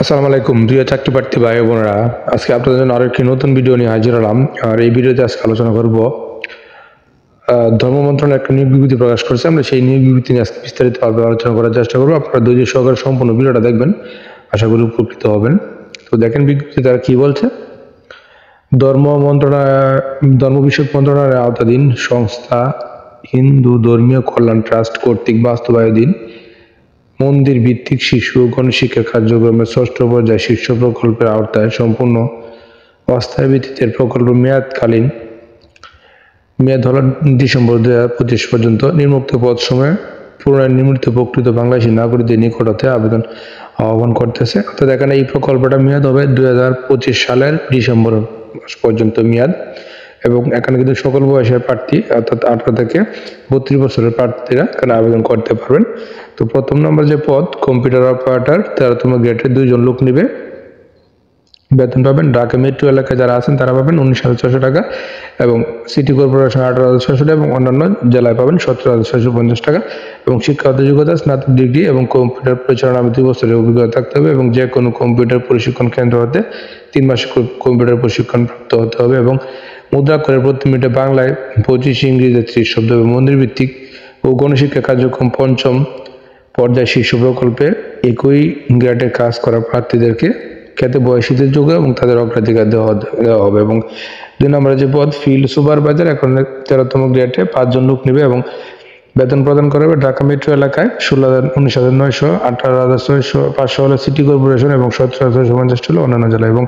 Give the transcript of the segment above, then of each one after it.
আসসালামু আলাইকুম প্রিয় চাকরি প্রার্থী ভাই বোনেরা, আজকে আপনাদের জন্য আরো একটি নতুন ভিডিও নিয়ে হাজির হলাম। আর এই ভিডিওতে আজকে আলোচনা করব ধর্ম মন্ত্রণালয় একটা নিয়োগ বিবৃতি প্রকাশ করেছে। আমরা সেই নিয়োগ বিবৃতি নিয়ে আজকে বিস্তারিতভাবে আলোচনা করার চেষ্টা করবো। আপনারা ধৈর্য সহকারে সম্পূর্ণ ভিডিওটা দেখবেন, আশা করি উপকৃত হবেন। তো দেখেন বিবৃতি তারা কি বলছে। ধর্ম বিষয়ক মন্ত্রণালয়ের আওতাধীন সংস্থা হিন্দু ধর্মীয় কল্যাণ ট্রাস্ট কর্তৃক বাস্তবায়নাধীন মন্দির ভিত্তিক শিশু ও গণশিক্ষা কার্যক্রমের ষষ্ঠ পর্যায়ে শীর্ষ প্রকল্পের আওতায় সম্পূর্ণ অস্থায়ী ভিত্তিতে প্রকল্প মেয়াদ হল ডিসেম্বর 2025 পর্যন্ত। নিম্নোক্ত পদ সময়ে পুনরায় নিম্নিত প্রকৃত বাংলাদেশী নাগরিকদের নিকট হতে আবেদন আহ্বান করতেছে। অর্থাৎ এখানে এই প্রকল্পটা মেয়াদ হবে 2025 সালের ডিসেম্বর মাস পর্যন্ত মেয়াদ, এবং এখানে কিন্তু সকল বয়সের প্রার্থী অর্থাৎ 18 থেকে 32 বছরের প্রার্থীরা এখানে আবেদন করতে পারবেন। তো প্রথম নম্বর যে পদ কম্পিউটার অপারেটর 13তম গ্রেডের 2 জন লোক নেবে। বেতন পাবেন ঢাকা মেট্রো এলাকায় যারা আছেন তারা পাবেন 19,600 টাকা, এবং সিটি কর্পোরেশন 18,600 টাকা, এবং অন্যান্য জেলায় পাবেন 17,650 টাকা। এবং শিক্ষাগত যোগ্যতা স্নাতক ডিগ্রি এবং কম্পিউটার পরিচালনা 2 বছরের অভিজ্ঞতা থাকতে হবে, এবং যে কোনো কম্পিউটার প্রশিক্ষণ কেন্দ্র হতে 3 মাসে কম্পিউটার প্রশিক্ষণ প্রাপ্ত হতে হবে। এবং মুদ্রাক্ষরের প্রতি মিনিটে বাংলায় 25, ইংরেজিতে 30 শব্দ। এবং মন্দির ভিত্তিক ও গণশিক্ষা কার্যক্রম পঞ্চম পর্যায়ে শীর্ষ প্রকল্পে একই গ্রেডে কাজ করা প্রার্থীদেরকে ক্ষেত্রে বয়সীদের যোগ্য এবং তাদের অগ্রাধিকার দেওয়া হবে। এবং 2 নম্বরে যে পদ ফিল্ড সুপারভাইজার, এখন 13তম গ্রেডে 5 জন লোক নেবে, এবং বেতন প্রদান করা হবে ঢাকা মেট্রো এলাকায় 19,900, 18,500 হলো সিটি কর্পোরেশন, এবং 17,650 হলো অন্যান্য জেলায়। এবং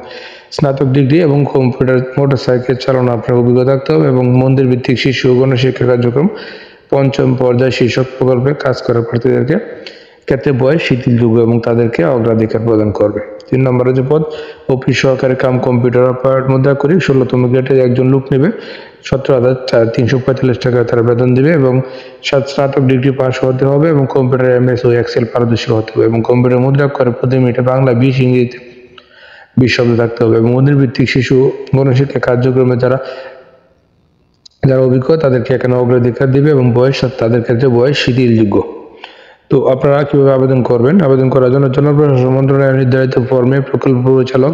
স্নাতক ডিগ্রি এবং কম্পিউটার মোটরসাইকেল চালানো আপনার অভিজ্ঞতা থাকতে হবে। এবং মন্দির ভিত্তিক শিশু ও গণশিক্ষা কার্যক্রম পঞ্চম পর্যায়ে শীর্ষক প্রকল্পে কাজ করা প্রার্থীদেরকে ক্ষেত্রে বয়স শিথিলযোগ্য এবং তাদেরকে অগ্রাধিকার প্রদান করবে। 3 নম্বরে যে পদ অফিস সহকারী কাম কম্পিউটার অপারেটর মুদ্রা করি 16তম গ্রেডে 1 জন লোক নেবে, 17,345 টাকা তারা বেতন দিবে, এবং স্নাতক ডিগ্রি পাস হতে হবে, এবং কম্পিউটার MS ও এক্সেল পারদর্শী হতে হবে। এবং কম্পিউটার মুদ্রা করে প্রতি মিনিটে বাংলা 20, ইংরেজিতে 20 শব্দ থাকতে হবে। এবং মন্দির ভিত্তিক শিশু গণশিক্ষা কার্যক্রমে যারা অভিজ্ঞ তাদেরকে এখানে অগ্রাধিকার দিবে, এবং তাদের ক্ষেত্রে বয়স শিথিলযোগ্য। তো আপনারা কিভাবে আবেদন করবেন? আবেদন করার জন্য জনপ্রশাসন মন্ত্রণালয়ের নির্ধারিত ফর্মে প্রকল্প পরিচালক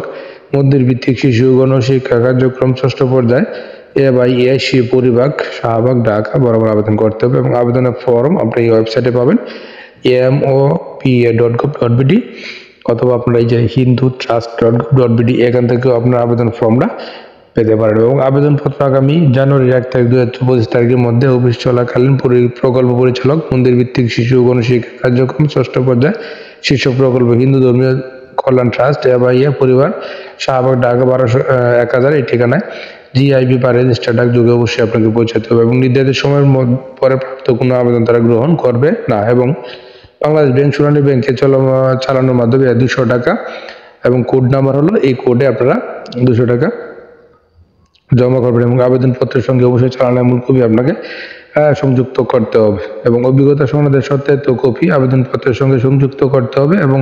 মন্দির ভিত্তিক শিশু গণশিক্ষা কার্যক্রম ষষ্ঠ পর্যায়ে AYA পরিবাগ শাহবাগ ঢাকা বরাবর আবেদন করতে হবে। এবং আবেদনের ফর্ম আপনি এই ওয়েবসাইটে পাবেন mopa.gov.bd, অথবা আপনারা এই যে hindutrust.gov.bd এখান থেকেও আপনার আবেদন ফর্মটা পেতে পারেন। এবং আবেদনপত্র আগামী জানুয়ারির 1 তারিখ 2025 তারিখের মধ্যে অফিস চলাকালীন প্রকল্প পরিচালক মন্দির ভিত্তিক শিশু গণশিক্ষা কার্যক্রম ষষ্ঠ পর্যায়ে শীর্ষ প্রকল্প হিন্দু ধর্মীয় কল্যাণ ট্রাস্ট AYA পরিবার শাহবাগ ঢাকা 12,000 এই ঠিকানায় GIB বা রেজিস্টার ডাক যোগে অবশ্যই আপনাকে পৌঁছাতে হবে। এবং নির্ধারিত সময়ের পরে প্রাপ্ত কোনো আবেদন তারা গ্রহণ করবে না। এবং বাংলাদেশ ব্যাংক সোনালী ব্যাংকে চালানোর মাধ্যমে 200 টাকা, এবং কোড নাম্বার হলো এই কোডে আপনারা 200 টাকা জমা করবেন। এবং আবেদনপত্রের সঙ্গে অবশ্যই চালানের মূল কপি আপনাকে সংযুক্ত করতে হবে, এবং অভিজ্ঞতা সনদের সত্যায়িত কপি আবেদনপত্রের সঙ্গে সংযুক্ত করতে হবে। এবং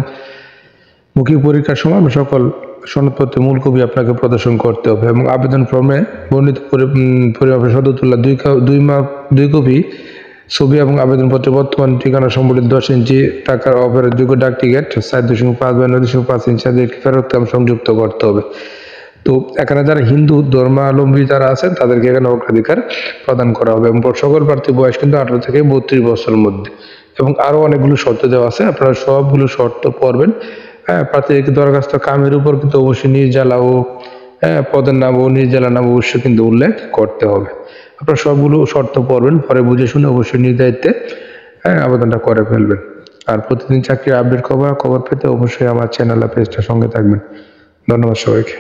মৌখিক পরীক্ষার সময় সকল সনদপত্রের মূল কপি আপনাকে প্রদর্শন করতে হবে। এবং আবেদন ফর্মে বর্ণিত পরিমাপের সদ্য তোলা 2 কপি ছবি, এবং আবেদনপত্রে বর্তমান ঠিকানা সম্বলিত 10 ইঞ্চি টাকার অফারের যোগ্য ডাক টিকিট 4.5 বা 9.5 ইঞ্চি ফেরত সংযুক্ত করতে হবে। তো এখানে যারা হিন্দু ধর্মাবলম্বী যারা আছেন তাদেরকে এখানে অগ্রাধিকার প্রদান করা হবে। এবং সকল প্রার্থী বয়স কিন্তু 18 থেকে 32 বছরের মধ্যে। এবং আরো অনেকগুলো শর্ত দেওয়া আছে, আপনারা সবগুলো শর্ত পড়বেন। প্রার্থীদেরকে দরখাস্ত কামের উপর কিন্তু অবশ্যই নিজ জেলা ও পদের নাম ও নিজ জেলার নাম অবশ্যই কিন্তু উল্লেখ করতে হবে। আপনারা সবগুলো শর্ত পড়বেন, পরে বুঝে শুনে অবশ্যই নিজ দায়িত্বে আবেদনটা করে ফেলবেন। আর প্রতিদিন চাকরির আপডেট খবর পেতে অবশ্যই আমার চ্যানেল পেজটার সঙ্গে থাকবেন। ধন্যবাদ সবাইকে।